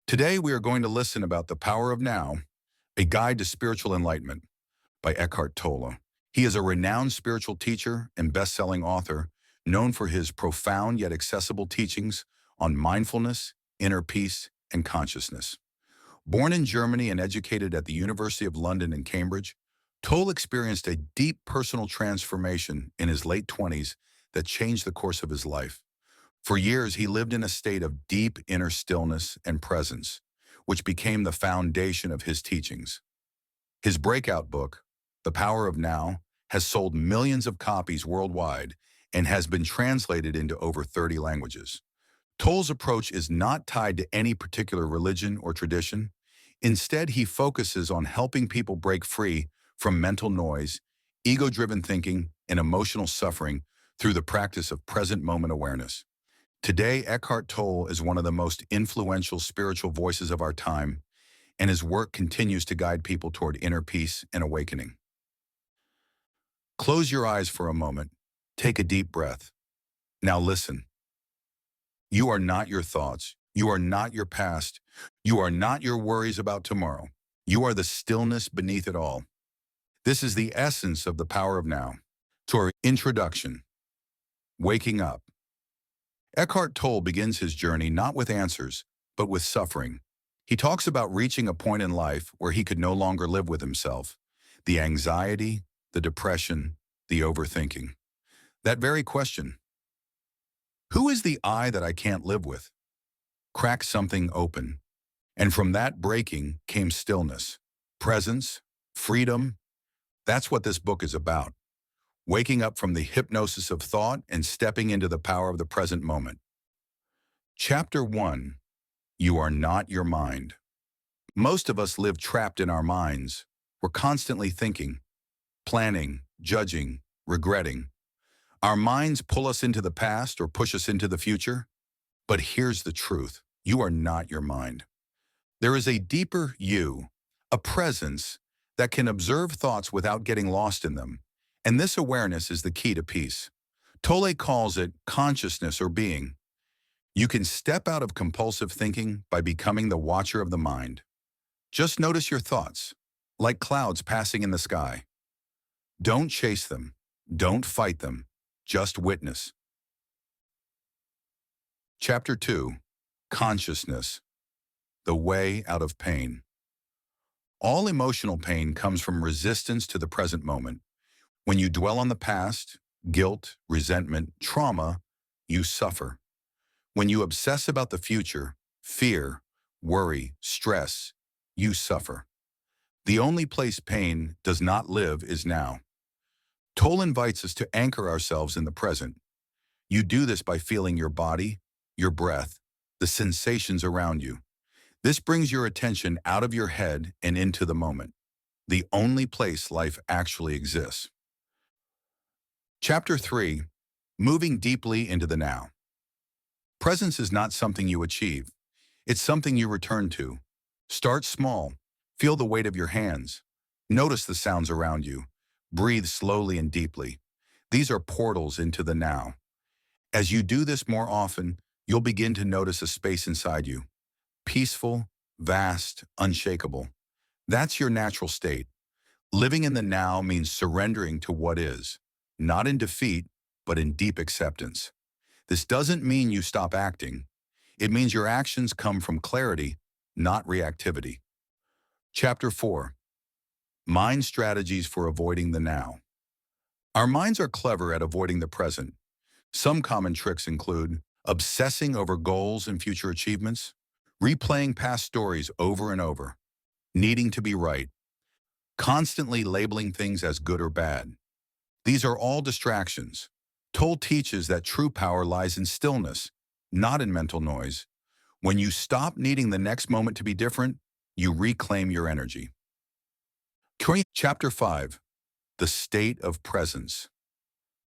Today, we are going to listen about The Power of Now, A Guide to Spiritual Enlightenment by Eckhart Tolle. He is a renowned spiritual teacher and best-selling author known for his profound yet accessible teachings on mindfulness, inner peace, and consciousness. Born in Germany and educated at the University of London and Cambridge, Tolle experienced a deep personal transformation in his late 20s that changed the course of his life. For years, he lived in a state of deep inner stillness and presence, which became the foundation of his teachings. His breakout book, The Power of Now, has sold millions of copies worldwide and has been translated into over 30 languages. Tolle's approach is not tied to any particular religion or tradition. Instead, he focuses on helping people break free from mental noise, ego-driven thinking, and emotional suffering through the practice of present moment awareness. Today, Eckhart Tolle is one of the most influential spiritual voices of our time, and his work continues to guide people toward inner peace and awakening. Close your eyes for a moment. Take a deep breath. Now listen. You are not your thoughts. You are not your past. You are not your worries about tomorrow. You are the stillness beneath it all. This is the essence of the power of now. To our introduction, waking up. Eckhart Tolle begins his journey not with answers, but with suffering. He talks about reaching a point in life where he could no longer live with himself. The anxiety, the depression, the overthinking. That very question, who is the I that I can't live with? Cracked something open. And from that breaking came stillness, presence, freedom. That's what this book is about. Waking up from the hypnosis of thought and stepping into the power of the present moment. Chapter 1. You are not your mind. Most of us live trapped in our minds. We're constantly thinking, planning, judging, regretting. Our minds pull us into the past or push us into the future. But here's the truth. You are not your mind. There is a deeper you, a presence that can observe thoughts without getting lost in them. And this awareness is the key to peace. Tolle calls it consciousness or being. You can step out of compulsive thinking by becoming the watcher of the mind. Just notice your thoughts, like clouds passing in the sky. Don't chase them. Don't fight them. Just witness. Chapter 2. Consciousness. The way out of pain. All emotional pain comes from resistance to the present moment. When you dwell on the past, guilt, resentment, trauma, you suffer. When you obsess about the future, fear, worry, stress, you suffer. The only place pain does not live is now. Tolle invites us to anchor ourselves in the present. You do this by feeling your body, your breath, the sensations around you. This brings your attention out of your head and into the moment, the only place life actually exists. Chapter 3. Moving deeply into the now. Presence is not something you achieve. It's something you return to. Start small. Feel the weight of your hands. Notice the sounds around you. Breathe slowly and deeply. These are portals into the now. As you do this more often, you'll begin to notice a space inside you. Peaceful, vast, unshakable. That's your natural state. Living in the now means surrendering to what is. Not in defeat, but in deep acceptance. This doesn't mean you stop acting. It means your actions come from clarity, not reactivity. Chapter 4. Mind strategies for avoiding the now. Our minds are clever at avoiding the present. Some common tricks include obsessing over goals and future achievements, replaying past stories over and over, needing to be right, constantly labeling things as good or bad. These are all distractions. Tolle teaches that true power lies in stillness, not in mental noise. When you stop needing the next moment to be different, you reclaim your energy. Chapter 5. The state of presence.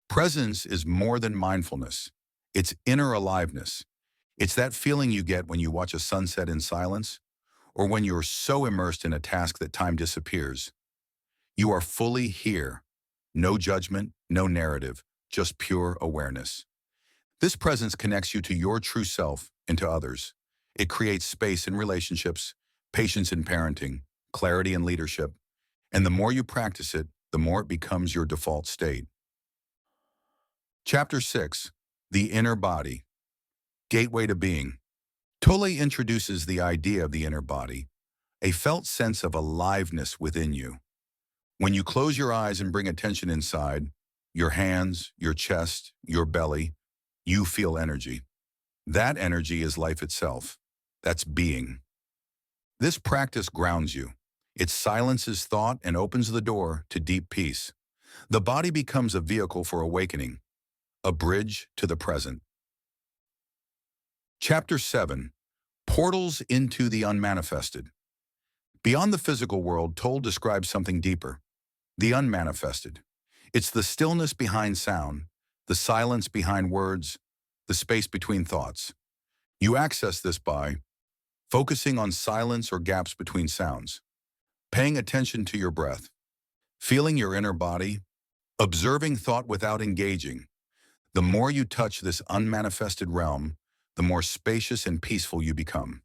Presence is more than mindfulness. It's inner aliveness. It's that feeling you get when you watch a sunset in silence, or when you're so immersed in a task that time disappears. You are fully here. No judgment, no narrative, just pure awareness. This presence connects you to your true self and to others. It creates space in relationships, patience in parenting, clarity in leadership, and the more you practice it, the more it becomes your default state. Chapter 6. The Inner Body. Gateway to Being. Tolle introduces the idea of the inner body, a felt sense of aliveness within you. When you close your eyes and bring attention inside, your hands, your chest, your belly, you feel energy. That energy is life itself. That's being. This practice grounds you. It silences thought and opens the door to deep peace. The body becomes a vehicle for awakening, a bridge to the present. Chapter 7. Portals into the Unmanifested. Beyond the physical world, Tolle describes something deeper, the unmanifested. It's the stillness behind sound, the silence behind words, the space between thoughts. You access this by focusing on silence or gaps between sounds, paying attention to your breath, feeling your inner body, observing thought without engaging. The more you touch this unmanifested realm, the more spacious and peaceful you become.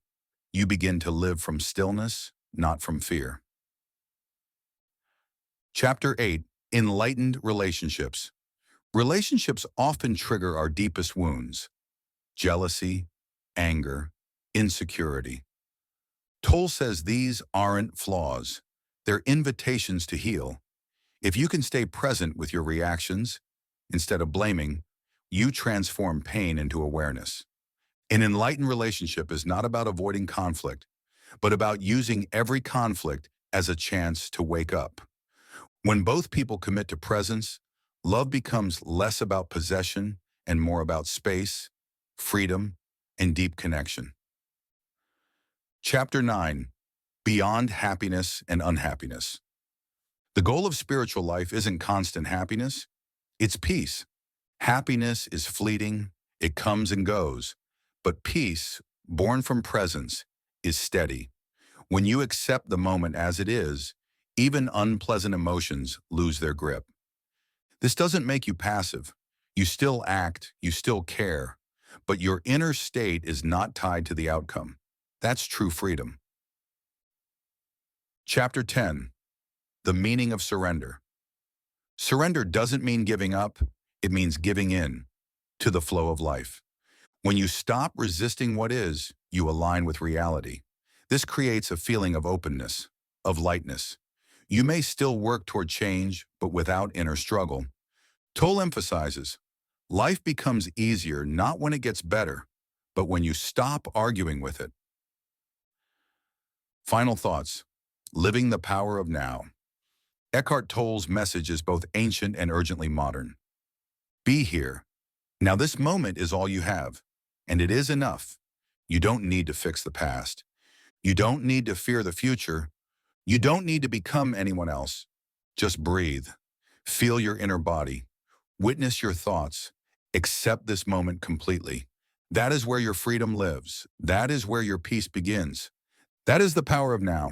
You begin to live from stillness, not from fear. Chapter 8. Enlightened Relationships. Relationships often trigger our deepest wounds: jealousy, anger, insecurity. Tolle says these aren't flaws. They're invitations to heal. If you can stay present with your reactions, instead of blaming, you transform pain into awareness. An enlightened relationship is not about avoiding conflict, but about using every conflict as a chance to wake up. When both people commit to presence, love becomes less about possession and more about space, freedom, and deep connection. Chapter 9. Beyond Happiness and Unhappiness. The goal of spiritual life isn't constant happiness, it's peace. Happiness is fleeting, it comes and goes, but peace, born from presence, is steady. When you accept the moment as it is, even unpleasant emotions lose their grip. This doesn't make you passive. You still act, you still care, but your inner state is not tied to the outcome. That's true freedom. Chapter 10. The Meaning of Surrender. Surrender doesn't mean giving up, it means giving in to the flow of life. When you stop resisting what is, you align with reality. This creates a feeling of openness, of lightness. You may still work toward change, but without inner struggle. Tolle emphasizes, life becomes easier not when it gets better, but when you stop arguing with it. Final thoughts. Living the power of now. Eckhart Tolle's message is both ancient and urgently modern. Be here. Now this moment is all you have, and it is enough. You don't need to fix the past. You don't need to fear the future. You don't need to become anyone else. Just breathe. Feel your inner body. Witness your thoughts. Accept this moment completely. That is where your freedom lives. That is where your peace begins. That is the power of now.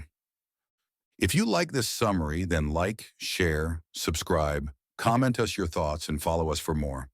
If you like this summary, then like, share, subscribe, comment us your thoughts, and follow us for more.